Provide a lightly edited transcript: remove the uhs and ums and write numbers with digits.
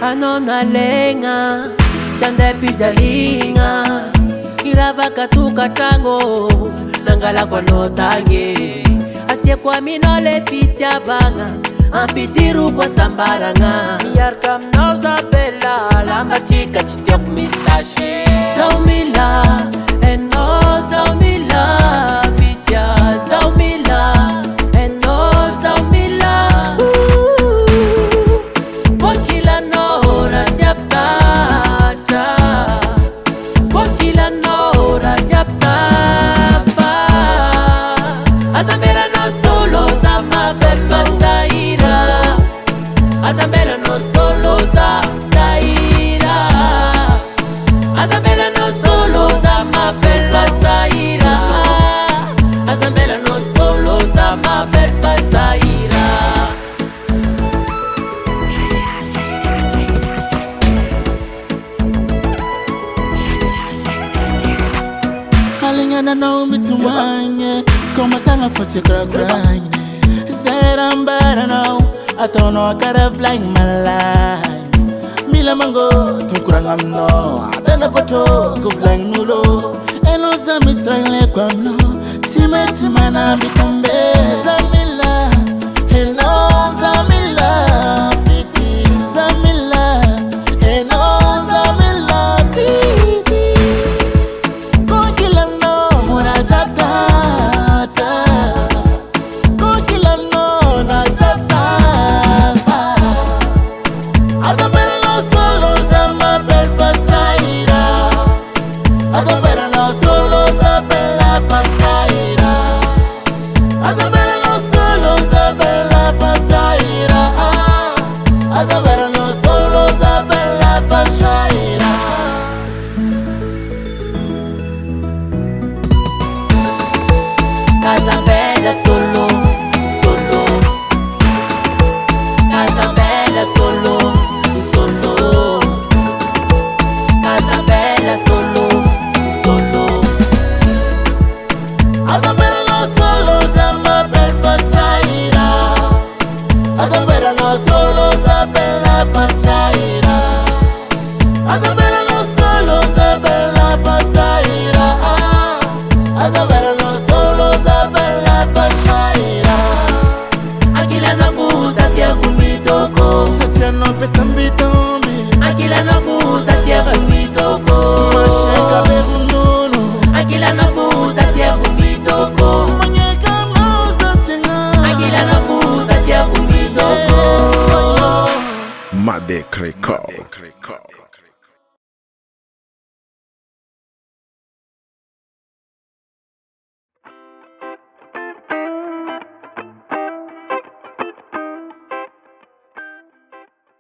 Anona lenga Chande pijalinga Irava katuka tango Nangala kwa notange Asie kwa minole fitia banga Ampitiru kwa sambaranga Yarkam nauza bella Lamba chika chitiok mistache Zaumila Eno zaumila Fitia zaumila Eno zaumila Wakila nora japtata Wakila nora japtafa Azambela no solo za mabelma saira Azambela no solo za saira Azambela no solo za mabelma saira Azambela no solo za mabelma saira Alingana na umitumanye Koma tanga fote krakranye Zerambara now I don't know I gotta flying my line Mila mango tunkuranga mno Atana foto kuflying nulo Eno za misrangle kwa mno Time time na bikambe Zamila Eno zamila Fiti Zamila Eno zamila Fiti Kokila no muna japtata Kokila no na japtata Azambela no solo za mabel fasaira Azambela no solo za bella fasaira Azambela no solo za bella fasaira Azambela no solo za bella fasaira Azambela solo, solo Azambela solo, solo Azambela solo, solo Azambela no solo za mabel fasaira Azambela no solo za bella fasaira